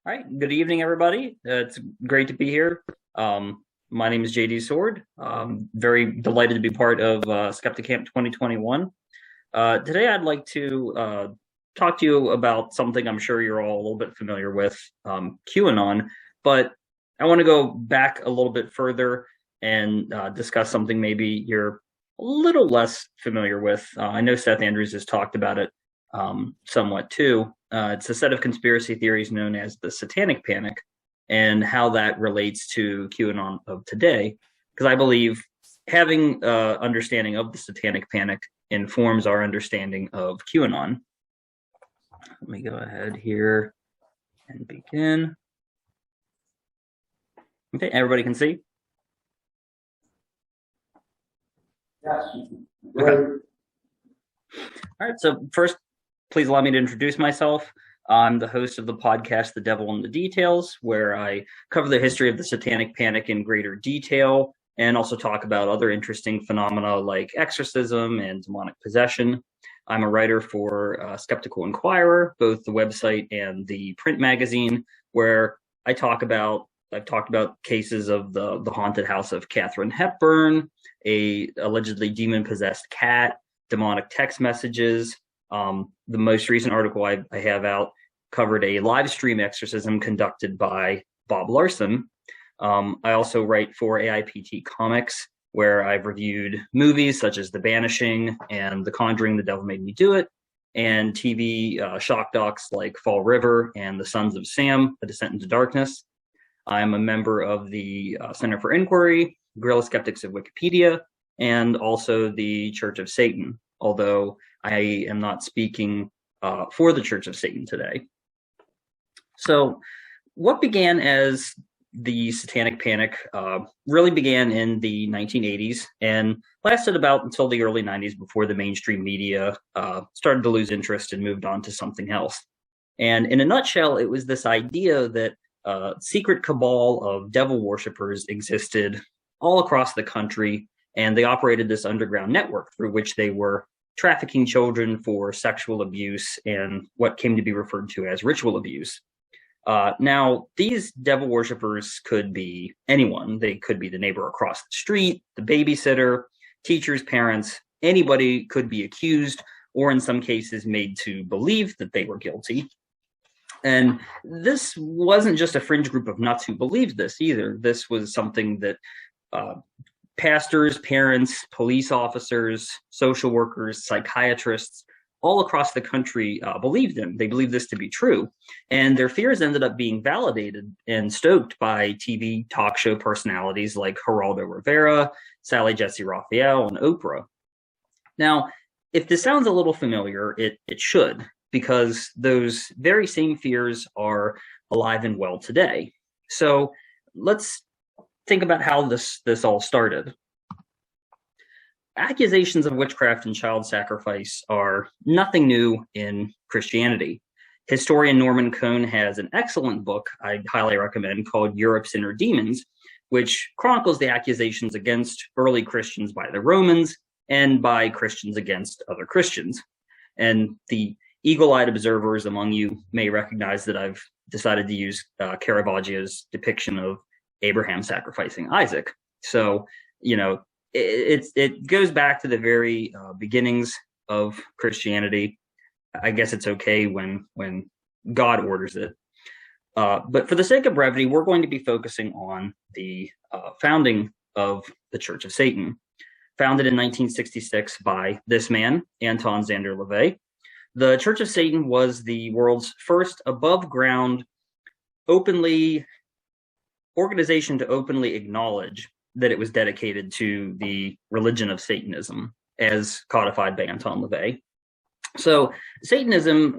All right. Good evening, everybody. It's great to be here. My name is JD Sword. Very delighted to be part of SkeptiCamp 2021. Today, I'd like to talk to you about something I'm sure you're all a little bit familiar with, QAnon. But I want to go back a little bit further and discuss something maybe you're a little less familiar with. I know Seth Andrews has talked about it somewhat too. It's a set of conspiracy theories known as the Satanic Panic and how that relates to QAnon of today. Because I believe having understanding of the Satanic Panic informs our understanding of QAnon. Let me go ahead here and begin. Okay, everybody can see? Yes. Okay. All right, so first, please allow me to introduce myself. I'm the host of the podcast, The Devil in the Details, where I cover the history of the Satanic Panic in greater detail and also talk about other interesting phenomena like exorcism and demonic possession. I'm a writer for Skeptical Inquirer, both the website and the print magazine, where I've talked about cases of the haunted house of Katharine Hepburn, a allegedly demon-possessed cat, demonic text messages. The most recent article I have out covered a live stream exorcism conducted by Bob Larson. I also write for AIPT Comics, where I've reviewed movies such as The Banishing and The Conjuring, The Devil Made Me Do It, and TV shock docs like Fall River and The Sons of Sam, A Descent into Darkness. I'm a member of the Center for Inquiry, Guerrilla Skeptics of Wikipedia, and also the Church of Satan, although I am not speaking for the Church of Satan today. So what began as the Satanic Panic really began in the 1980s and lasted about until the early 90s before the mainstream media started to lose interest and moved on to something else. And in a nutshell, it was this idea that secret cabal of devil worshippers existed all across the country, and they operated this underground network through which they were trafficking children for sexual abuse and what came to be referred to as ritual abuse. Now, these devil worshippers could be anyone. They could be the neighbor across the street, the babysitter, teachers, parents. Anybody could be accused or in some cases made to believe that they were guilty. And this wasn't just a fringe group of nuts who believed this either. This was something that pastors, parents, police officers, social workers, psychiatrists, all across the country believed in. They believed this to be true. And their fears ended up being validated and stoked by TV talk show personalities like Geraldo Rivera, Sally Jesse Raphael, and Oprah. Now, if this sounds a little familiar, it should, because those very same fears are alive and well today. So let's think about how this all started. Accusations of witchcraft and child sacrifice are nothing new in Christianity. Historian Norman Cohn has an excellent book I highly recommend called Europe's Inner Demons, which chronicles the accusations against early Christians by the Romans and by Christians against other Christians. And the eagle-eyed observers among you may recognize that I've decided to use Caravaggio's depiction of Abraham sacrificing Isaac. So, it goes back to the very beginnings of Christianity. I guess it's okay when God orders it. But for the sake of brevity, we're going to be focusing on the founding of the Church of Satan, founded in 1966 by this man, Anton Szandor LaVey. The Church of Satan was the world's first above-ground organization to openly acknowledge that it was dedicated to the religion of Satanism, as codified by Anton LaVey. So Satanism,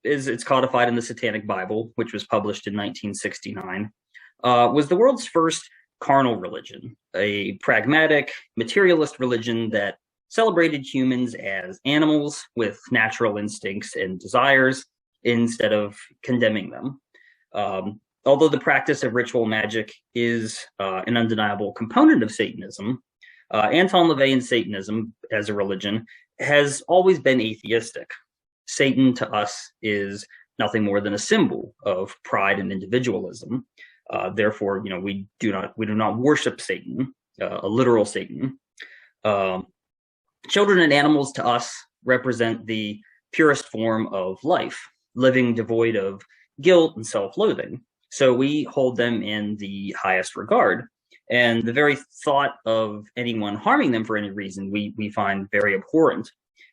it's codified in the Satanic Bible, which was published in 1969, was the world's first carnal religion, a pragmatic, materialist religion that celebrated humans as animals with natural instincts and desires instead of condemning them. Although the practice of ritual magic is an undeniable component of Satanism, Anton LaVey and Satanism as a religion has always been atheistic. Satan to us is nothing more than a symbol of pride and individualism. Therefore, we do not worship Satan, a literal Satan. Children and animals to us represent the purest form of life, living devoid of guilt and self-loathing. So we hold them in the highest regard. And the very thought of anyone harming them for any reason, we find very abhorrent.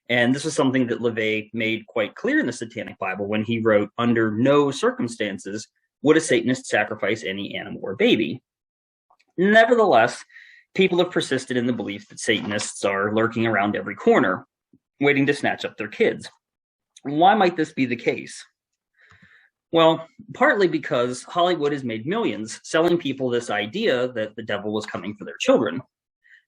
And this is something that LaVey made quite clear in the Satanic Bible when he wrote, "Under no circumstances would a Satanist sacrifice any animal or baby." Nevertheless, people have persisted in the belief that Satanists are lurking around every corner, waiting to snatch up their kids. Why might this be the case? Well, partly because Hollywood has made millions selling people this idea that the devil was coming for their children.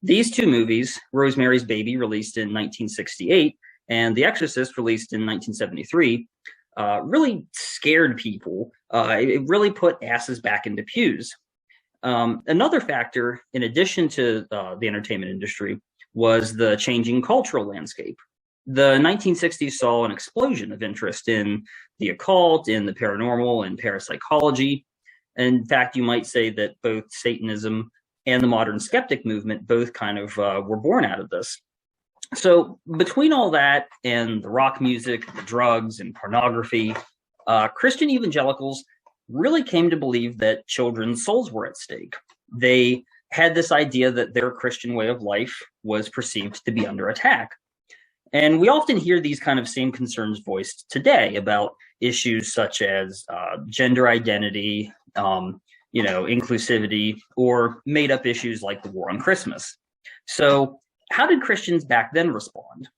These two movies, Rosemary's Baby, released in 1968, and The Exorcist, released in 1973, really scared people. It really put asses back into pews. Another factor, in addition to the entertainment industry, was the changing cultural landscape. The 1960s saw an explosion of interest in the occult, in the paranormal, and parapsychology. In fact, you might say that both Satanism and the modern skeptic movement both kind of were born out of this. So between all that and the rock music, the drugs, and pornography, Christian evangelicals really came to believe that children's souls were at stake. They had this idea that their Christian way of life was perceived to be under attack. And we often hear these kind of same concerns voiced today about issues such as gender identity, inclusivity, or made-up issues like the war on Christmas. So how did Christians back then respond?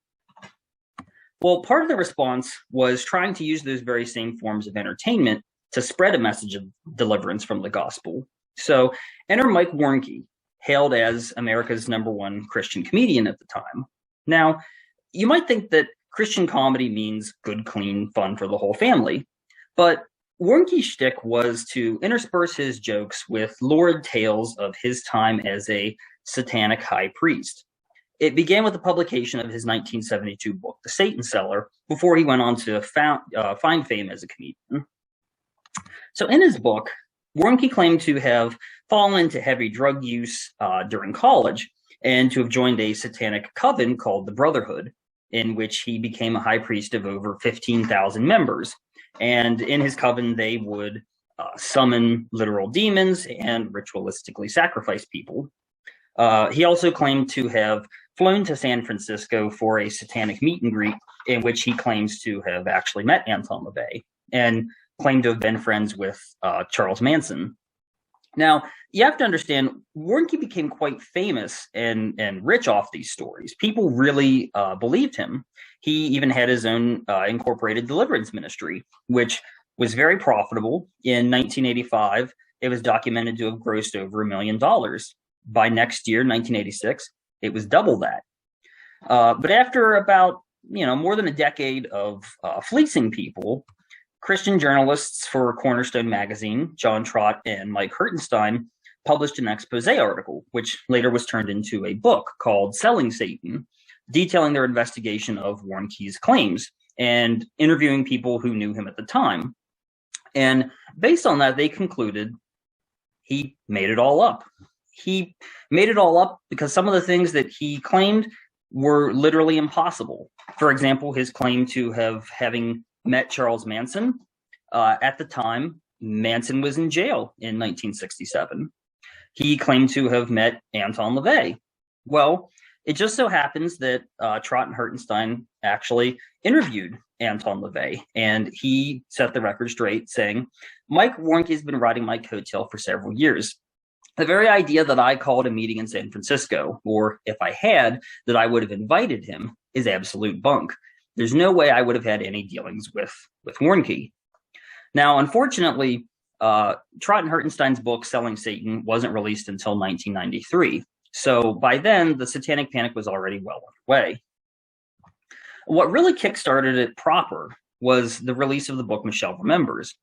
Well, part of the response was trying to use those very same forms of entertainment to spread a message of deliverance from the gospel. So enter Mike Warnke, hailed as America's #1 Christian comedian at the time. Now, you might think that Christian comedy means good, clean fun for the whole family, but Warnke's shtick was to intersperse his jokes with lurid tales of his time as a satanic high priest. It began with the publication of his 1972 book, The Satan Seller, before he went on to find fame as a comedian. So in his book, Warnke claimed to have fallen into heavy drug use during college and to have joined a satanic coven called the Brotherhood, in which he became a high priest of over 15,000 members. And in his coven, they would summon literal demons and ritualistically sacrifice people. He also claimed to have flown to San Francisco for a satanic meet and greet, in which he claims to have actually met Anton LaVey and claimed to have been friends with Charles Manson. Now, you have to understand, Warnke became quite famous and rich off these stories. People really believed him. He even had his own incorporated deliverance ministry, which was very profitable. In 1985, it was documented to have grossed over $1 million. By next year, 1986, it was double that. But after about more than a decade of fleecing people, Christian journalists for Cornerstone magazine, John Trott and Mike Hertenstein, published an expose article, which later was turned into a book called Selling Satan, detailing their investigation of Warnke's claims and interviewing people who knew him at the time. And based on that, they concluded he made it all up. He made it all up because some of the things that he claimed were literally impossible. For example, his claim to having met Charles Manson. At the time, Manson was in jail in 1967. He claimed to have met Anton LaVey. Well, it just so happens that Trott and Hertenstein actually interviewed Anton LaVey, and he set the record straight, saying, "Mike Warnke has been riding my coattail for several years. The very idea that I called a meeting in San Francisco, or if I had, that I would have invited him, is absolute bunk. There's no way I would have had any dealings with Warnke." Now, unfortunately, Trott and Hertenstein's book, Selling Satan, wasn't released until 1993. So by then, the Satanic Panic was already well underway. What really kickstarted it proper was the release of the book Michelle Remembers.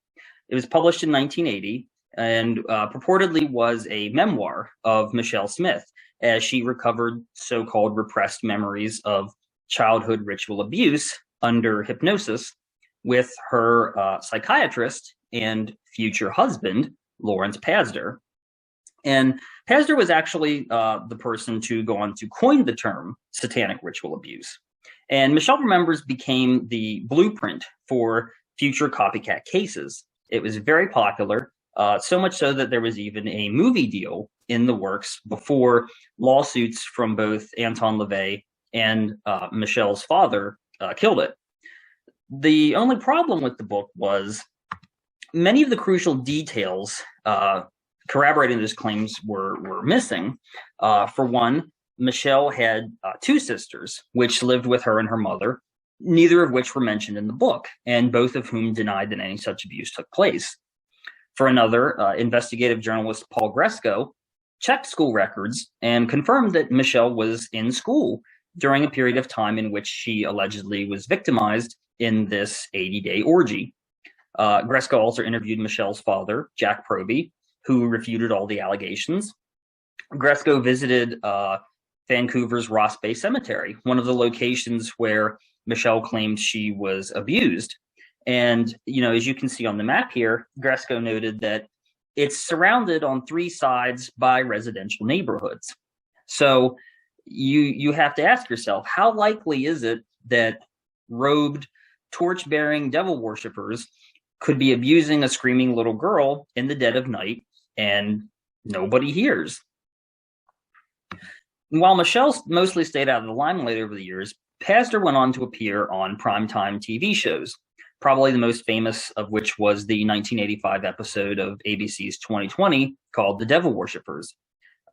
It was published in 1980 and purportedly was a memoir of Michelle Smith as she recovered so-called repressed memories of childhood ritual abuse under hypnosis, with her psychiatrist and future husband, Lawrence Pazder. And Pazder was actually the person to go on to coin the term satanic ritual abuse. And Michelle Remembers became the blueprint for future copycat cases. It was very popular, so much so that there was even a movie deal in the works before lawsuits from both Anton LaVey and Michelle's father killed it. The only problem with the book was many of the crucial details corroborating those claims were missing. For one, Michelle had two sisters, which lived with her and her mother, neither of which were mentioned in the book, and both of whom denied that any such abuse took place. For another, investigative journalist Paul Gresco checked school records and confirmed that Michelle was in school during a period of time in which she allegedly was victimized in this 80-day orgy. Gresco also interviewed Michelle's father, Jack Proby, who refuted all the allegations. Gresco visited Vancouver's Ross Bay Cemetery, one of the locations where Michelle claimed she was abused. And, as you can see on the map here, Gresco noted that it's surrounded on three sides by residential neighborhoods. So you have to ask yourself, how likely is it that robed, torch-bearing devil worshippers could be abusing a screaming little girl in the dead of night and nobody hears? While Michelle mostly stayed out of the limelight over the years, Pazder went on to appear on primetime TV shows, probably the most famous of which was the 1985 episode of ABC's 2020 called The Devil Worshippers.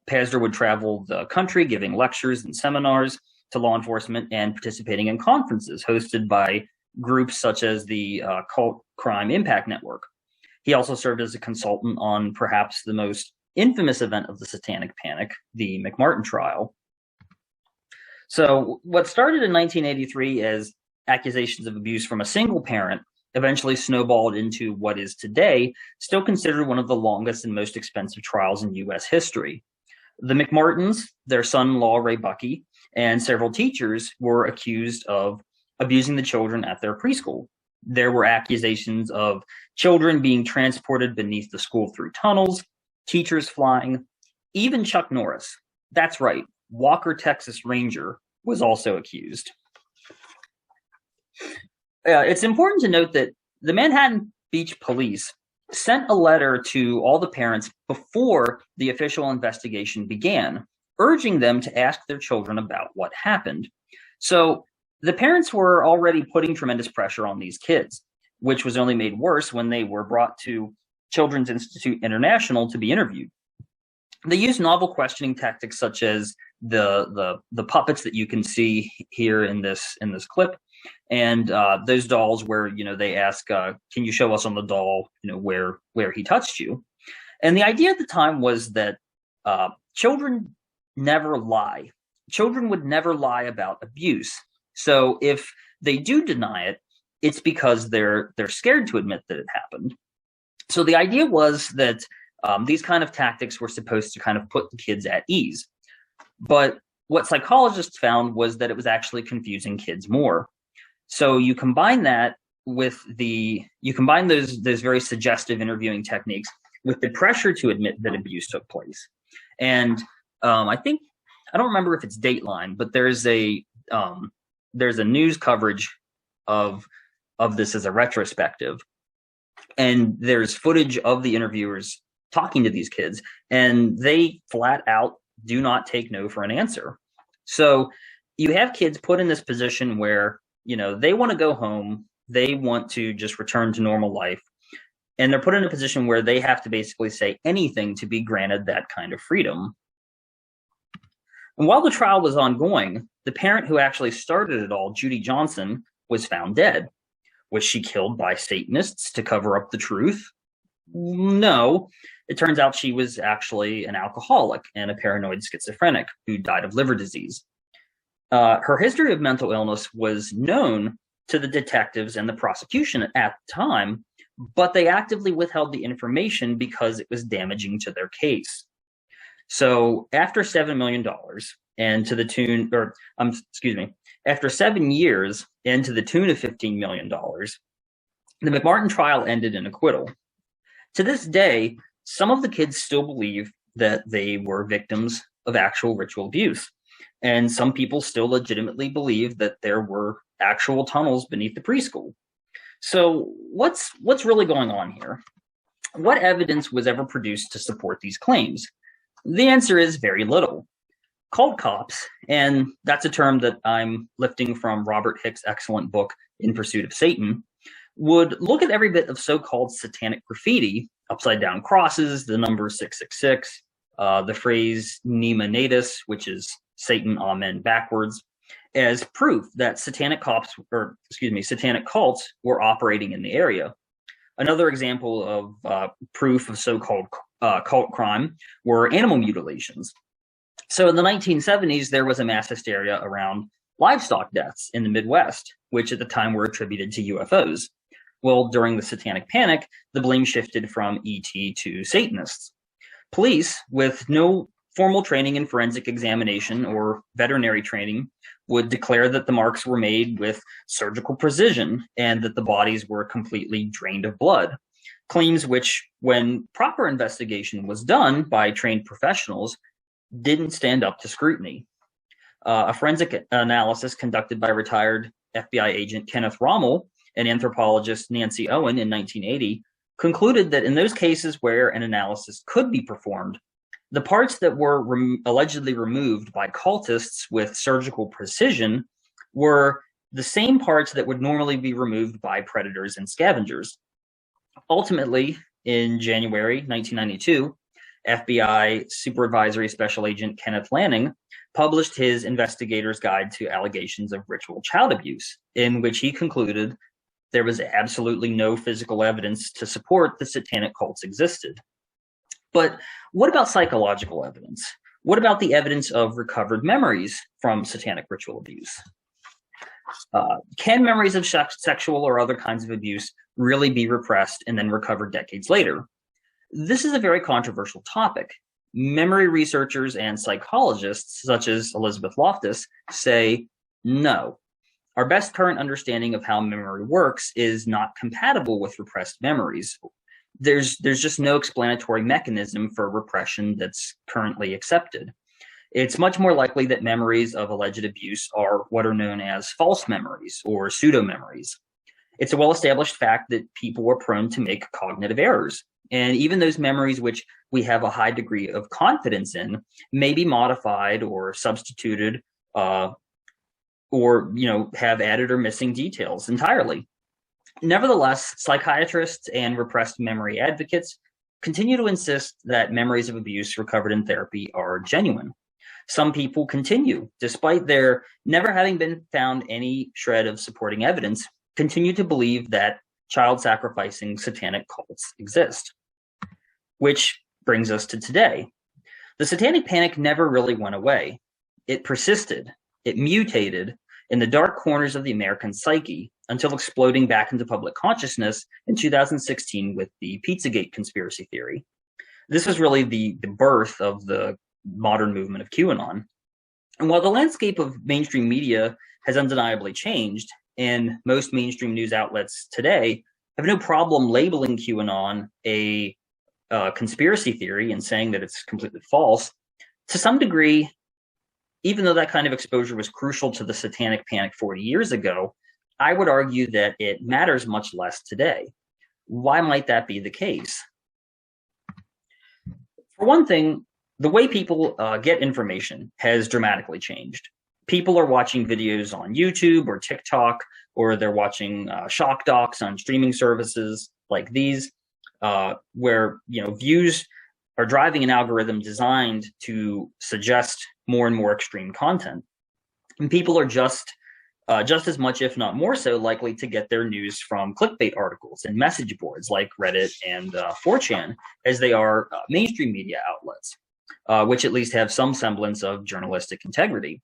Pazder would travel the country giving lectures and seminars to law enforcement and participating in conferences hosted by groups such as the Cult Crime Impact Network. He also served as a consultant on perhaps the most infamous event of the Satanic Panic, the McMartin trial. So what started in 1983 as accusations of abuse from a single parent eventually snowballed into what is today still considered one of the longest and most expensive trials in U.S. history. The McMartins, their son-in-law Ray Buckey, and several teachers were accused of abusing the children at their preschool. There were accusations of children being transported beneath the school through tunnels, teachers flying, even Chuck Norris. That's right, Walker, Texas Ranger was also accused. It's important to note that the Manhattan Beach Police sent a letter to all the parents before the official investigation began, urging them to ask their children about what happened. So the parents were already putting tremendous pressure on these kids, which was only made worse when they were brought to Children's Institute International to be interviewed. They used novel questioning tactics such as the puppets that you can see here in this clip, and those dolls where they ask, "Can you show us on the doll where he touched you?" And the idea at the time was that children never lie. Children would never lie about abuse. So if they do deny it, it's because they're scared to admit that it happened. So the idea was that these kind of tactics were supposed to kind of put the kids at ease. But what psychologists found was that it was actually confusing kids more. So you combine that with those very suggestive interviewing techniques with the pressure to admit that abuse took place. And I don't remember if it's Dateline, but there's a news coverage of this as a retrospective. And there's footage of the interviewers talking to these kids, and they flat out do not take no for an answer. So you have kids put in this position where, they want to go home, they want to just return to normal life, and they're put in a position where they have to basically say anything to be granted that kind of freedom. And while the trial was ongoing, the parent who actually started it all, Judy Johnson, was found dead. Was she killed by Satanists to cover up the truth? No. It turns out she was actually an alcoholic and a paranoid schizophrenic who died of liver disease. Her history of mental illness was known to the detectives and the prosecution at the time, but they actively withheld the information because it was damaging to their case. So after $7 million and after 7 years and to the tune of $15 million, The McMartin trial ended in acquittal. To this day, some of the kids still believe that they were victims of actual ritual abuse. And some people still legitimately believe that there were actual tunnels beneath the preschool. So what's really going on here? What evidence was ever produced to support these claims? The answer is very little. Cult cops, and that's a term that I'm lifting from Robert Hicks' excellent book, In Pursuit of Satan, would look at every bit of so-called satanic graffiti, upside-down crosses, the number 666, the phrase Nema Natus, which is Satan, Amen, backwards, as proof that satanic cults were operating in the area. Another example of proof of so-called cult crime were animal mutilations. So in the 1970s, there was a mass hysteria around livestock deaths in the Midwest, which at the time were attributed to UFOs. Well, during the Satanic Panic, the blame shifted from ET to Satanists. Police, with no formal training in forensic examination or veterinary training, would declare that the marks were made with surgical precision and that the bodies were completely drained of blood. Claims which, when proper investigation was done by trained professionals, didn't stand up to scrutiny. A forensic analysis conducted by retired FBI agent Kenneth Rommel and anthropologist Nancy Owen in 1980 concluded that in those cases where an analysis could be performed, the parts that were allegedly removed by cultists with surgical precision were the same parts that would normally be removed by predators and scavengers. Ultimately, in January 1992, FBI Supervisory Special Agent Kenneth Lanning published his Investigator's Guide to Allegations of Ritual Child Abuse, in which he concluded there was absolutely no physical evidence to support the satanic cults existed. But what about psychological evidence? What about the evidence of recovered memories from satanic ritual abuse? Can memories of sexual or other kinds of abuse really be repressed and then recovered decades later? This is a very controversial topic. Memory researchers and psychologists, such as Elizabeth Loftus, say no. Our best current understanding of how memory works is not compatible with repressed memories. There's just no explanatory mechanism for repression that's currently accepted. It's much more likely that memories of alleged abuse are what are known as false memories or pseudo-memories. It's a well-established fact that people are prone to make cognitive errors. And even those memories which we have a high degree of confidence in may be modified or substituted or have added or missing details entirely. Nevertheless, psychiatrists and repressed memory advocates continue to insist that memories of abuse recovered in therapy are genuine. Some people continue, despite there never having been found any shred of supporting evidence, continue to believe that child sacrificing satanic cults exist. Which brings us to today. The Satanic Panic never really went away. It persisted. It mutated in the dark corners of the American psyche until exploding back into public consciousness in 2016 with the Pizzagate conspiracy theory. This was really the birth of the modern movement of QAnon. And while the landscape of mainstream media has undeniably changed, and most mainstream news outlets today have no problem labeling QAnon a conspiracy theory and saying that it's completely false, to some degree, even though that kind of exposure was crucial to the Satanic Panic 40 years ago, I would argue that it matters much less today. Why might that be the case? For one thing, the way people get information has dramatically changed. People are watching videos on YouTube or TikTok, or they're watching shock docs on streaming services like these, where views are driving an algorithm designed to suggest more and more extreme content. And people are just as much, if not more so, likely to get their news from clickbait articles and message boards like Reddit and 4chan as they are mainstream media outlets, which at least have some semblance of journalistic integrity.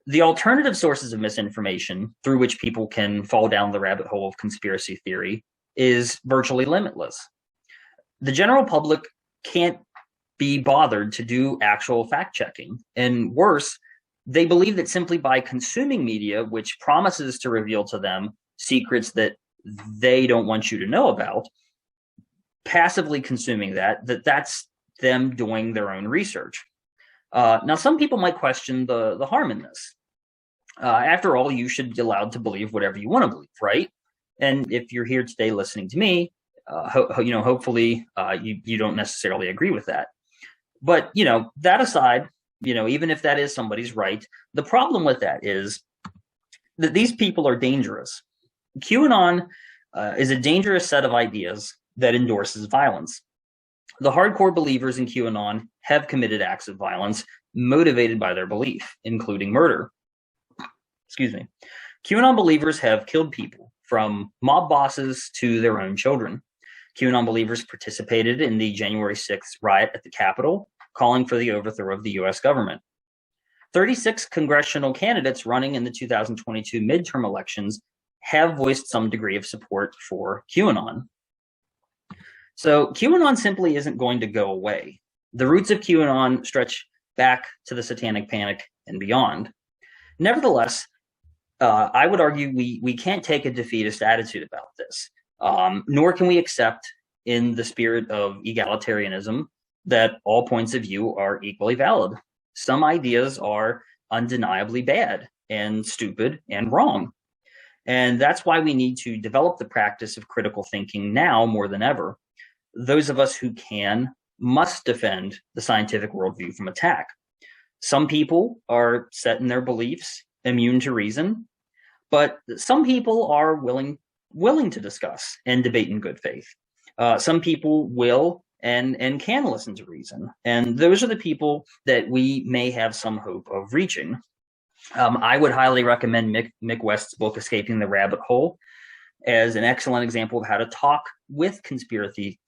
The alternative sources of misinformation through which people can fall down the rabbit hole of conspiracy theory is virtually limitless. The general public can't be bothered to do actual fact-checking. And worse, they believe that simply by consuming media, which promises to reveal to them secrets that they don't want you to know about, passively consuming that's them doing their own research. Now, some people might question the harm in this. After all, you should be allowed to believe whatever you want to believe, right? And if you're here today listening to me, hopefully you don't necessarily agree with that. But, that aside, even if that is somebody's right, the problem with that is that these people are dangerous. QAnon is a dangerous set of ideas that endorses violence. The hardcore believers in QAnon have committed acts of violence motivated by their belief, including murder. Excuse me. QAnon believers have killed people, from mob bosses to their own children. QAnon believers participated in the January 6th riot at the Capitol, calling for the overthrow of the U.S. government. 36 congressional candidates running in the 2022 midterm elections have voiced some degree of support for QAnon. So QAnon simply isn't going to go away. The roots of QAnon stretch back to the Satanic Panic and beyond. Nevertheless, I would argue we can't take a defeatist attitude about this, nor can we accept, in the spirit of egalitarianism, that all points of view are equally valid. Some ideas are undeniably bad and stupid and wrong. And that's why we need to develop the practice of critical thinking now more than ever. Those of us who can must defend the scientific worldview from attack. Some people are set in their beliefs, immune to reason, but some people are willing to discuss and debate in good faith. Some people will and can listen to reason, and those are the people that we may have some hope of reaching. I would highly recommend Mick West's book, Escaping the Rabbit Hole, as an excellent example of how to talk with conspiracy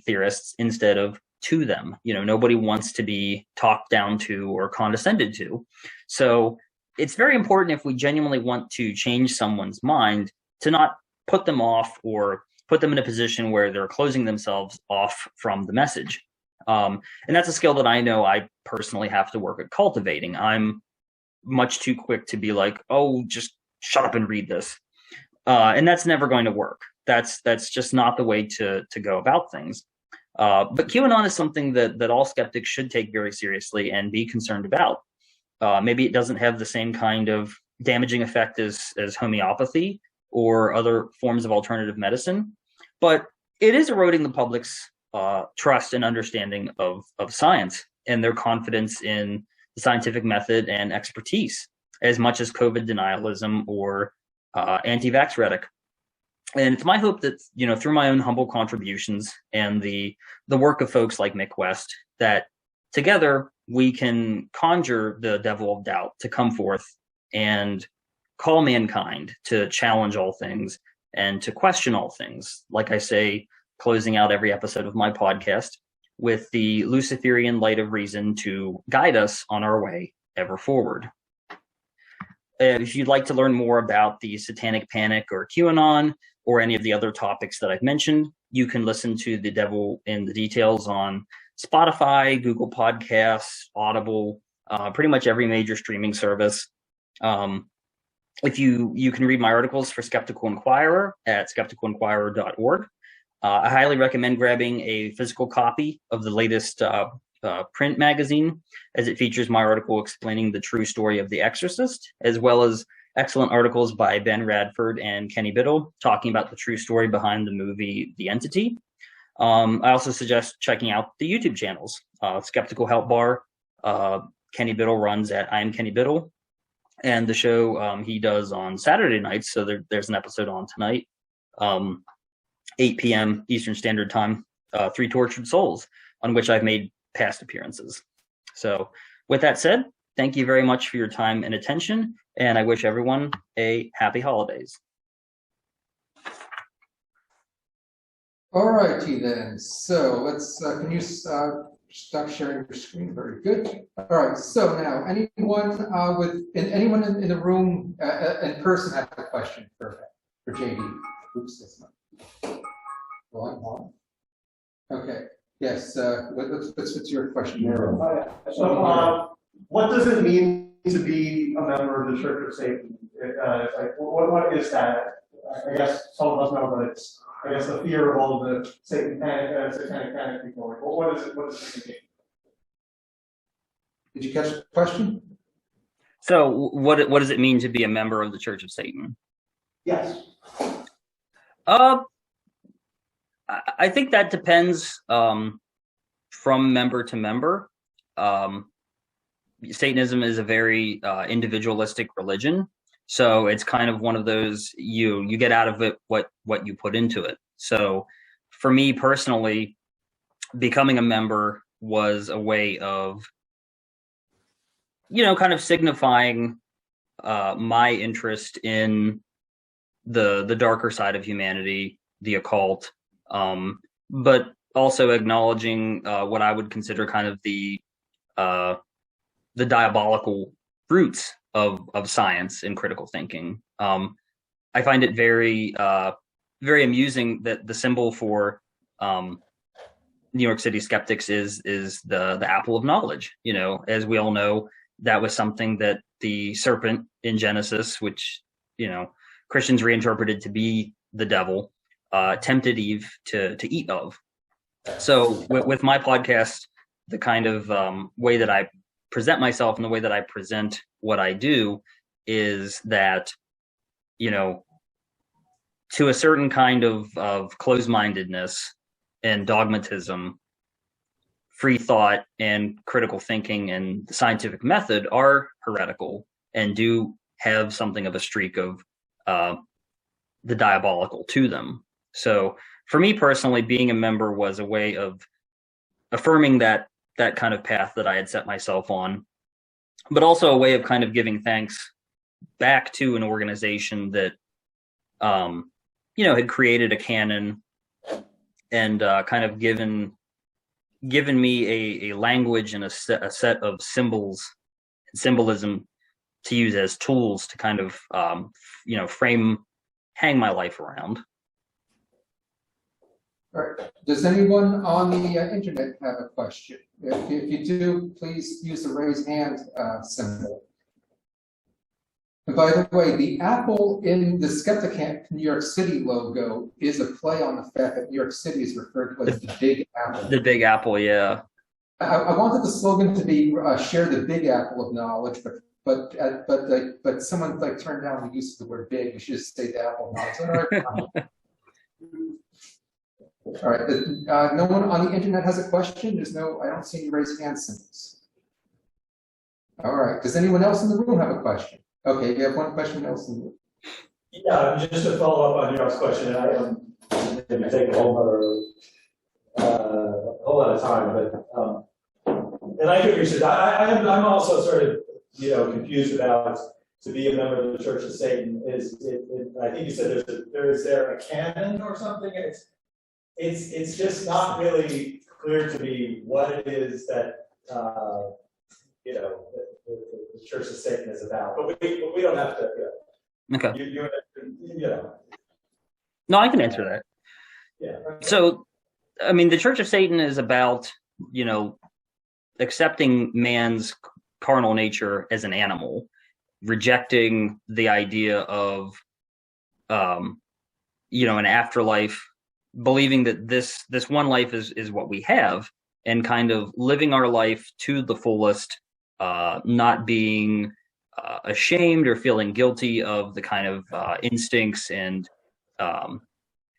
theorists instead of to them. Nobody wants to be talked down to or condescended to. So it's very important, if we genuinely want to change someone's mind, to not put them off or put them in a position where they're closing themselves off from the message. And that's a skill that I know I personally have to work at cultivating. I'm much too quick to be like, oh, just shut up and read this. And that's never going to work. That's just not the way to go about things. But QAnon is something that all skeptics should take very seriously and be concerned about. Maybe it doesn't have the same kind of damaging effect as homeopathy or other forms of alternative medicine, but it is eroding the public's trust and understanding of science and their confidence in the scientific method and expertise, as much as COVID denialism or anti-vax rhetoric. And it's my hope that, through my own humble contributions and the work of folks like Mick West, that together we can conjure the devil of doubt to come forth and call mankind to challenge all things and to question all things. Like I say, closing out every episode of my podcast, with the Luciferian light of reason to guide us on our way ever forward. If you'd like to learn more about the Satanic Panic or QAnon or any of the other topics that I've mentioned, you can listen to The Devil in the Details on Spotify, Google Podcasts, Audible, pretty much every major streaming service. If you can read my articles for Skeptical Inquirer at skepticalinquirer.org. I highly recommend grabbing a physical copy of the latest print magazine, as it features my article explaining the true story of The Exorcist, as well as excellent articles by Ben Radford and Kenny Biddle talking about the true story behind the movie The Entity. I also suggest checking out the YouTube channels. Skeptical Help Bar, Kenny Biddle runs at I Am Kenny Biddle, and the show he does on Saturday nights, so there's an episode on tonight, 8 p.m. Eastern Standard Time, Three Tortured Souls, on which I've made past appearances. So with that said, thank you very much for your time and attention, and I wish everyone a happy holidays. All righty then. So let's, can you stop sharing your screen? Very good. All right. So now, anyone anyone in the room in person have a question for JD? Oops, that's not. Go on. Okay. Yes. What's your question? So, what does it mean to be a member of the Church of Satan? What is that? I guess some of us know, but it's, I guess, the fear of all the Satanic Panic people. Like, well, what does it mean? Did you catch the question? So what does it mean to be a member of the Church of Satan? Yes. I think that depends from member to member. Satanism is a very individualistic religion, so it's kind of one of those you get out of it what you put into it. So for me personally, becoming a member was a way of, kind of signifying my interest in the darker side of humanity, the occult, but also acknowledging what I would consider kind of the diabolical roots of science and critical thinking. I find it very very amusing that the symbol for New York City skeptics is the apple of knowledge. As we all know, that was something that the serpent in Genesis, which Christians reinterpreted to be the devil, tempted Eve to eat of. So with my podcast, the kind of way that I present myself and the way that I present what I do is that, to a certain kind of closed-mindedness and dogmatism, free thought and critical thinking and the scientific method are heretical and do have something of a streak of the diabolical to them. So for me personally, being a member was a way of affirming that kind of path that I had set myself on, but also a way of kind of giving thanks back to an organization that, had created a canon and kind of given me a language and a set of symbolism to use as tools to kind of, hang my life around. All right. Does anyone on the internet have a question? If you do, please use the raise hand symbol. And by the way, the apple in the SkeptiCamp New York City logo is a play on the fact that New York City is referred to as the Big Apple. The Big Apple, yeah. I wanted the slogan to be "Share the Big Apple of Knowledge," but someone turned down the use of the word "big." You should just say the apple of knowledge. All right. All right. No one on the internet has a question. I don't see any raised hand symbols. All right. Does anyone else in the room have a question? Okay, you have one question, Nelson. Yeah, just to follow up on your question, I maybe take a whole lot of time, but and I could research. I'm also sort of confused about to be a member of the Church of Satan. I think you said is there a canon or something? It's just not really clear to me what it is that the Church of Satan is about. But we don't have to. Okay. No, I can answer that. Yeah. So, I mean, the Church of Satan is about accepting man's carnal nature as an animal, rejecting the idea of an afterlife, believing that this one life is what we have, and kind of living our life to the fullest, not being ashamed or feeling guilty of the kind of instincts and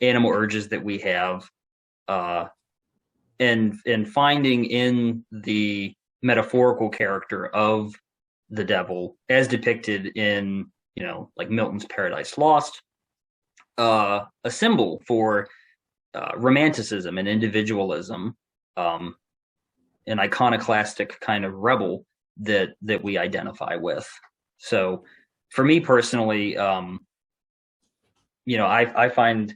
animal urges that we have, and finding in the metaphorical character of the devil as depicted in like Milton's Paradise Lost, a symbol for romanticism and individualism, an iconoclastic kind of rebel that we identify with. So for me personally, I find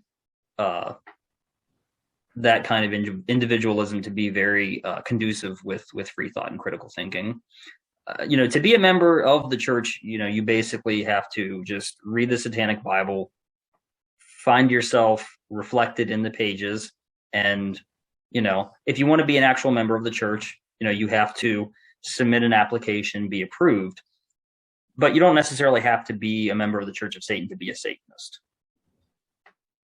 that kind of individualism to be very conducive with free thought and critical thinking. To be a member of the church, you basically have to just read the Satanic Bible, find yourself reflected in the pages, and if you want to be an actual member of the church, you have to submit an application, be approved. But you don't necessarily have to be a member of the Church of Satan to be a Satanist.